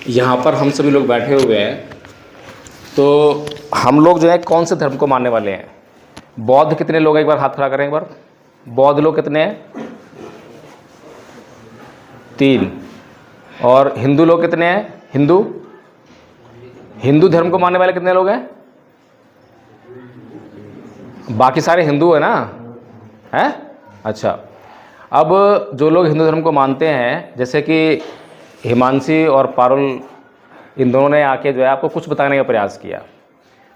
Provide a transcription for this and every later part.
यहाँ पर हम सभी लोग बैठे हुए हैं, तो हम लोग जो है कौन से धर्म को मानने वाले हैं? बौद्ध कितने लोग हैं? एक बार हाथ खड़ा करें एक बार। बौद्ध लोग कितने हैं? 3। और हिंदू लोग कितने हैं? हिंदू धर्म को मानने वाले कितने लोग हैं? बाकी सारे हिंदू है ना? हैं? अच्छा, अब जो लोग हिंदू धर्म को मानते हैं, जैसे कि हिमांशी और पारुल, इन दोनों ने आके जो है आपको कुछ बताने का प्रयास किया।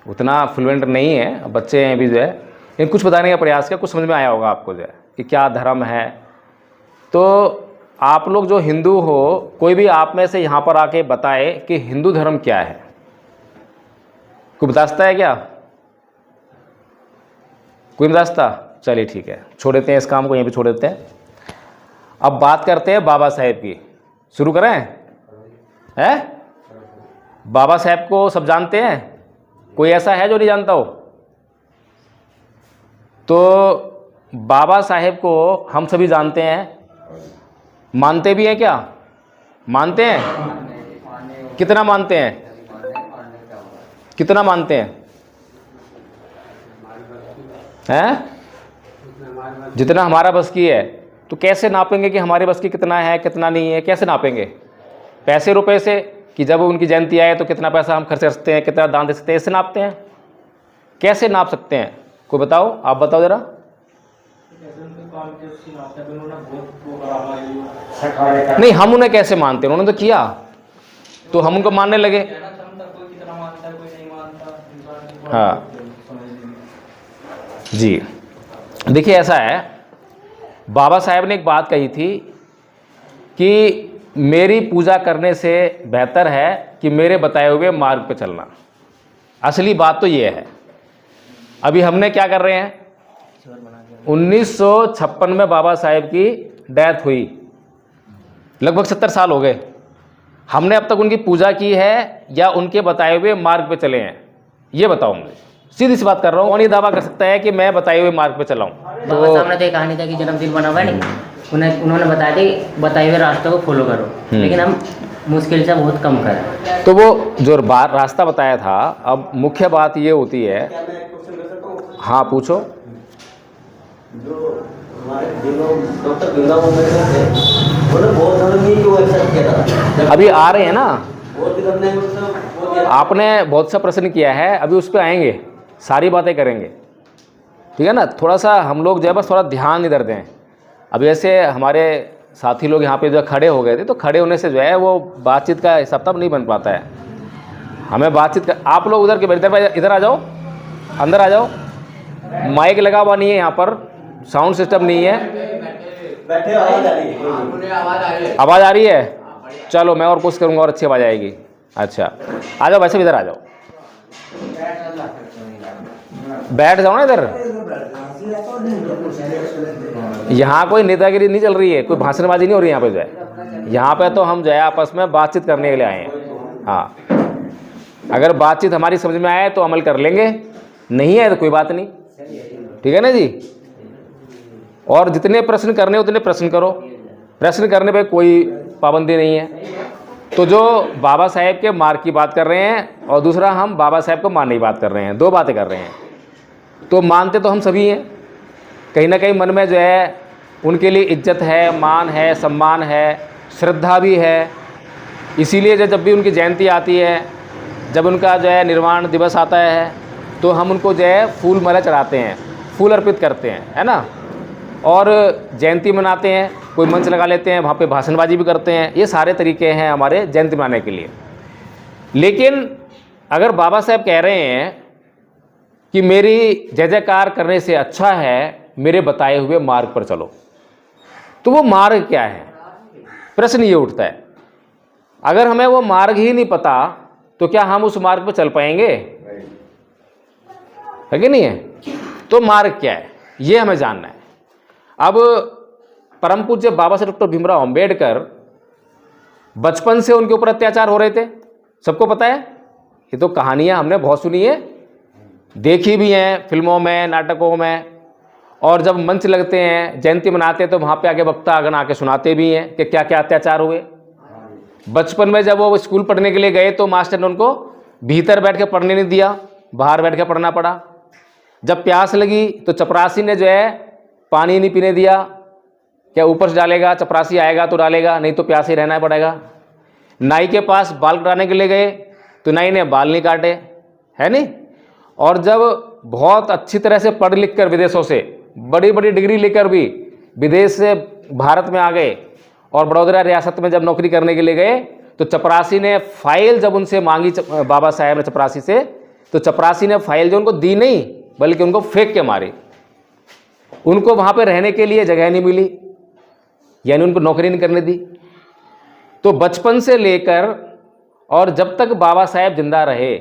उतना फ्लुएंट नहीं है, बच्चे हैं अभी जो है, लेकिन कुछ बताने का प्रयास किया, कुछ समझ में आया होगा आपको जो है कि क्या धर्म है। तो आप लोग जो हिंदू हो, कोई भी आप में से यहाँ पर आके बताए कि हिंदू धर्म क्या है? कोई बता सकता है क्या? कोई बता सकता? चलिए ठीक है, छोड़ देते हैं इस काम को, यहीं पे छोड़ देते हैं। अब बात करते हैं बाबा साहेब की। शुरू करें? हैं? बाबा साहेब को सब जानते हैं? कोई ऐसा है जो नहीं जानता हो? तो बाबा साहेब को हम सभी जानते हैं, मानते भी हैं क्या? मानते हैं? कितना मानते हैं? कितना मानते हैं? हैं? जितना हमारा बस की है। तो कैसे नापेंगे कि हमारे बस की कितना है कितना नहीं है? कैसे नापेंगे? पैसे रुपए से, कि जब उनकी जयंती आए तो कितना पैसा हम खर्च कर सकते हैं, कितना दान दे सकते हैं, इससे नापते हैं? कैसे नाप सकते हैं? कोई बताओ, आप बताओ जरा। नहीं, हम उन्हें कैसे मानते हैं? उन्होंने तो किया तो हम उनको मानने लगे। हाँ जी, देखिए ऐसा है, बाबा साहेब ने एक बात कही थी कि मेरी पूजा करने से बेहतर है कि मेरे बताए हुए मार्ग पे चलना। असली बात तो ये है। अभी हमने क्या कर रहे हैं, 1956 में बाबा साहेब की डेथ हुई, लगभग 70 साल हो गए। हमने अब तक उनकी पूजा की है या उनके बताए हुए मार्ग पे चले हैं? ये बताओ मुझे, सीधी सी बात कर रहा हूँ। कौन ये दावा कर सकता है कि मैं बताए हुए मार्ग पे चला हूँ? बाबा साहब ने तो एक कहानी था कि जन्मदिन बना हुआ नहीं, उन्होंने बताया था बताए हुए रास्ते को फॉलो करो, लेकिन हम मुश्किल से बहुत कम करें। तो वो जो रास्ता बताया था, अब मुख्य बात ये होती है। हाँ पूछो। जो हमारे डॉक्टर भीमराव अम्बेडकर थे, उन्होंने बौद्ध धर्म ही क्यों एक्सेप्ट किया था? अभी आ रहे हैं ना, बौद्ध धर्म ने आपने बहुत सा प्रश्न किया है, अभी उस पर आएंगे, सारी बातें करेंगे, ठीक है ना? थोड़ा सा हम लोग जो है बस थोड़ा ध्यान इधर दें। अभी ऐसे हमारे साथी लोग यहाँ पे जो खड़े हो गए थे, तो खड़े होने से जो है वो बातचीत का हिसाब तब नहीं बन पाता है। हमें बातचीत कर, आप लोग उधर के इधर आ जाओ, अंदर आ जाओ। माइक लगा हुआ नहीं है यहाँ पर, साउंड सिस्टम नहीं है। बैठे आवाज आ रही है? आवाज़ आ रही है? चलो मैं और कोशिश करूँगा और अच्छी आवाज़ आएगी। अच्छा आ जाओ, वैसे भी इधर आ जाओ, बैठ जाओ ना इधर। यहाँ कोई नेतागिरी नहीं चल रही है, कोई भाषणबाजी नहीं हो रही है यहाँ पे जो है। यहाँ पे तो हम जो है आपस में बातचीत करने के लिए आए हैं। हाँ, अगर बातचीत हमारी समझ में आए तो अमल कर लेंगे, नहीं है तो कोई बात नहीं, ठीक है ना जी? और जितने प्रश्न करने उतने प्रश्न करो, प्रश्न करने पे कोई पाबंदी नहीं है। तो जो बाबा साहेब के मार्ग की बात कर रहे हैं और दूसरा हम बाबा साहेब को मानने की बात कर रहे हैं, दो बातें कर रहे हैं। तो मानते तो हम सभी हैं, कहीं ना कहीं मन में जो है उनके लिए इज्जत है, मान है, सम्मान है, श्रद्धा भी है। इसीलिए जब भी उनकी जयंती आती है, जब उनका जो है निर्वाण दिवस आता है, तो हम उनको जो है फूल माला चढ़ाते हैं, फूल अर्पित करते हैं, है ना? और जयंती मनाते हैं, कोई मंच लगा लेते हैं, वहाँ पे भाषणबाजी भी करते हैं। ये सारे तरीके हैं हमारे जयंती मनाने के लिए। लेकिन अगर बाबा साहेब कह रहे हैं कि मेरी जय जयकार करने से अच्छा है मेरे बताए हुए मार्ग पर चलो, तो वो मार्ग क्या है? प्रश्न ये उठता है। अगर हमें वो मार्ग ही नहीं पता तो क्या हम उस मार्ग पर चल पाएंगे? है कि नहीं है? तो मार्ग क्या है ये हमें जानना है। अब परम पूज्य बाबा साहेब डॉक्टर भीमराव अम्बेडकर, बचपन से उनके ऊपर अत्याचार हो रहे थे, सबको पता है। ये तो कहानियां हमने बहुत सुनी है, देखी भी हैं फिल्मों में, नाटकों में। और जब मंच लगते हैं, जयंती मनाते हैं, तो वहाँ पे आगे वक्ता आगन आके सुनाते भी हैं कि क्या क्या अत्याचार हुए। बचपन में जब वो स्कूल पढ़ने के लिए गए तो मास्टर ने उनको भीतर बैठ के पढ़ने नहीं दिया, बाहर बैठ के पढ़ना पड़ा। जब प्यास लगी तो चपरासी ने जो है पानी नहीं पीने दिया, क्या ऊपर से डालेगा, चपरासी आएगा तो डालेगा, नहीं तो प्यासे ही रहना पड़ेगा। नाई के पास बाल कटाने के लिए गए तो नाई ने बाल नहीं काटे, है नहीं। और जब बहुत अच्छी तरह से पढ़ लिख कर विदेशों से बड़ी बड़ी डिग्री लेकर भी विदेश से भारत में आ गए और बड़ौदा रियासत में जब नौकरी करने के लिए गए तो चपरासी ने फाइल जब उनसे मांगी, बाबा साहेब ने चपरासी से, तो चपरासी ने फाइल जो उनको दी नहीं बल्कि उनको फेंक के मारी। उनको वहाँ पे रहने के लिए जगह नहीं मिली, यानी उनको नौकरी नहीं करने दी। तो बचपन से लेकर और जब तक बाबा साहेब जिंदा रहे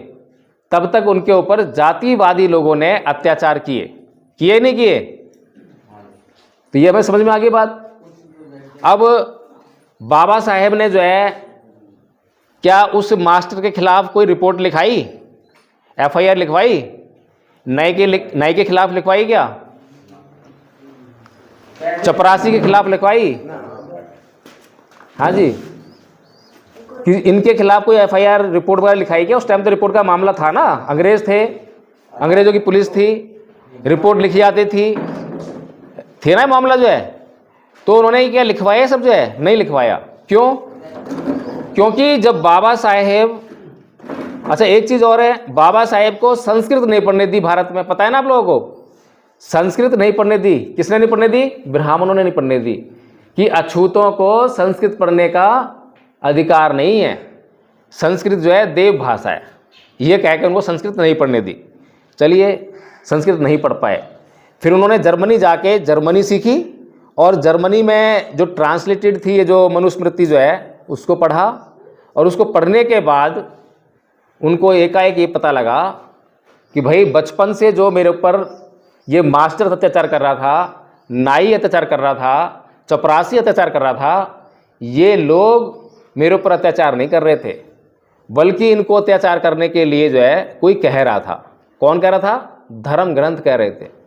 तब तक उनके ऊपर जातिवादी लोगों ने अत्याचार किए नहीं किए। तो ये हमें समझ में आ गई बात। अब बाबा साहेब ने जो है क्या उस मास्टर के खिलाफ कोई रिपोर्ट लिखाई, FIR लिखवाई, नाई के खिलाफ लिखवाई, क्या चपरासी के खिलाफ लिखवाई? हाँ जी, कि इनके खिलाफ कोई FIR रिपोर्ट वगैरह लिखाई क्या? उस टाइम तो रिपोर्ट का मामला था ना, अंग्रेज थे, अंग्रेजों की पुलिस थी, रिपोर्ट लिखी जाती थी ना मामला जो है। तो उन्होंने क्या लिखवाया सब जो है? नहीं लिखवाया। क्यों? क्योंकि जब बाबा साहेब, अच्छा एक चीज़ और है, बाबा साहेब को संस्कृत नहीं पढ़ने दी भारत में, पता है ना आप लोगों को? संस्कृत नहीं पढ़ने दी। किसने नहीं पढ़ने दी? ब्राह्मणों ने नहीं पढ़ने दी, कि अछूतों को संस्कृत पढ़ने का अधिकार नहीं है, संस्कृत जो है देव भाषा है, ये कह के उनको संस्कृत नहीं पढ़ने दी। चलिए, संस्कृत नहीं पढ़ पाए, फिर उन्होंने जर्मनी जाके जर्मनी सीखी और जर्मनी में जो ट्रांसलेटेड थी ये जो मनुस्मृति जो है उसको पढ़ा। और उसको पढ़ने के बाद उनको एकाएक ये पता लगा कि भाई बचपन से जो मेरे ऊपर ये मास्टर अत्याचार कर रहा था, नाई अत्याचार कर रहा था, चपरासी अत्याचार कर रहा था, ये लोग मेरे ऊपर अत्याचार नहीं कर रहे थे, बल्कि इनको अत्याचार करने के लिए जो है कोई कह रहा था। कौन कह रहा था? धर्म ग्रंथ कह रहे थे,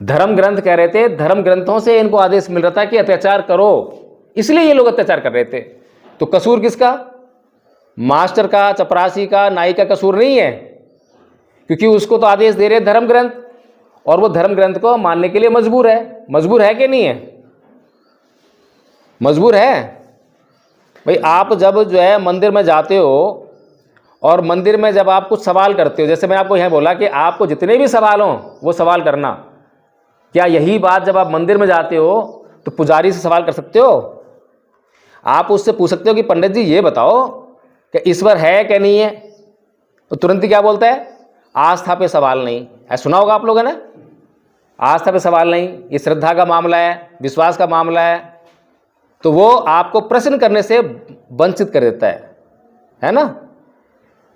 धर्म ग्रंथ कह रहे थे। धर्म ग्रंथों से इनको आदेश मिल रहा था कि अत्याचार करो, इसलिए ये लोग अत्याचार कर रहे थे। तो कसूर किसका? मास्टर का, चपरासी का, नाई का कसूर नहीं है, क्योंकि उसको तो आदेश दे रहे धर्म ग्रंथ, और वो धर्म ग्रंथ को मानने के लिए मजबूर है। मजबूर है कि नहीं है? मजबूर है। भाई आप जब जो है मंदिर में जाते हो और मंदिर में जब आप कुछ सवाल करते हो, जैसे मैं आपको यह बोला कि आपको जितने भी सवाल हों वो सवाल करना, क्या यही बात जब आप मंदिर में जाते हो तो पुजारी से सवाल कर सकते हो? आप उससे पूछ सकते हो कि पंडित जी ये बताओ कि ईश्वर है क्या नहीं है? तो तुरंत ही क्या बोलता है? आस्था पे सवाल नहीं। ऐसा सुना होगा आप लोगों ने, आस्था पे सवाल नहीं, ये श्रद्धा का मामला है, विश्वास का मामला है। तो वो आपको प्रश्न करने से वंचित कर देता है ना।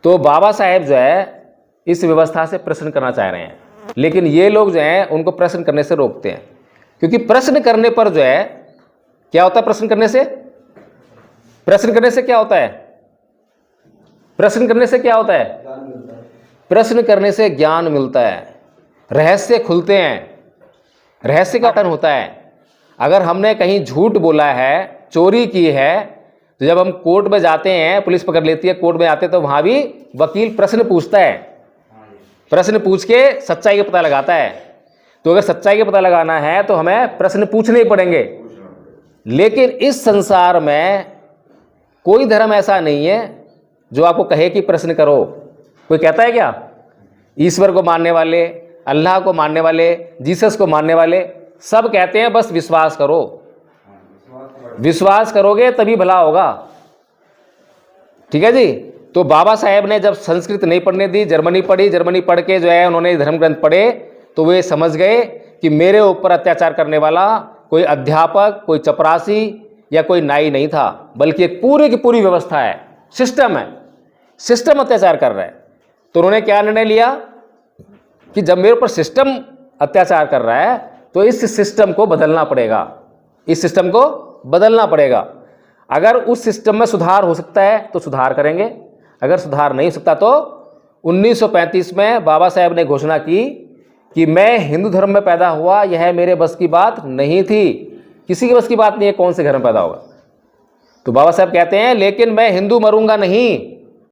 तो बाबा साहेब जो है इस व्यवस्था से प्रश्न करना चाह रहे हैं, लेकिन ये लोग जो हैं उनको प्रश्न करने से रोकते हैं, क्योंकि प्रश्न करने पर जो है क्या होता है? प्रश्न करने से क्या होता है? प्रश्न करने से क्या होता है? प्रश्न करने से ज्ञान मिलता है, रहस्य खुलते हैं, रहस्य का पतन होता है। अगर हमने कहीं झूठ बोला है, चोरी की है, तो जब हम कोर्ट में जाते हैं, पुलिस पकड़ लेती है, कोर्ट में आते हैं, तो वहाँ भी वकील प्रश्न पूछता है, प्रश्न पूछ के सच्चाई का पता लगाता है। तो अगर सच्चाई का पता लगाना है तो हमें प्रश्न पूछने ही पड़ेंगे। लेकिन इस संसार में कोई धर्म ऐसा नहीं है जो आपको कहे कि प्रश्न करो। कोई कहता है क्या? ईश्वर को मानने वाले, अल्लाह को मानने वाले, जीसस को मानने वाले सब कहते हैं बस विश्वास करो, विश्वास करोगे तभी भला होगा। ठीक है जी। तो बाबा साहेब ने जब संस्कृत नहीं पढ़ने दी, जर्मनी पढ़ी, जर्मनी पढ़ के जो है उन्होंने धर्म ग्रंथ पढ़े, तो वे समझ गए कि मेरे ऊपर अत्याचार करने वाला कोई अध्यापक, कोई चपरासी या कोई नाई नहीं था, बल्कि एक पूरी की पूरी व्यवस्था है, सिस्टम है, सिस्टम अत्याचार कर रहा है। तो उन्होंने क्या निर्णय लिया कि जब मेरे ऊपर सिस्टम अत्याचार कर रहा है तो इस सिस्टम को बदलना पड़ेगा, इस सिस्टम को बदलना पड़ेगा। अगर उस सिस्टम में सुधार हो सकता है तो सुधार करेंगे, अगर सुधार नहीं हो सकता तो 1935 में बाबा साहेब ने घोषणा की कि मैं हिंदू धर्म में पैदा हुआ, यह मेरे बस की बात नहीं थी। किसी के बस की बात नहीं है कौन से घर में पैदा होगा। तो बाबा साहब कहते हैं लेकिन मैं हिंदू मरूंगा नहीं,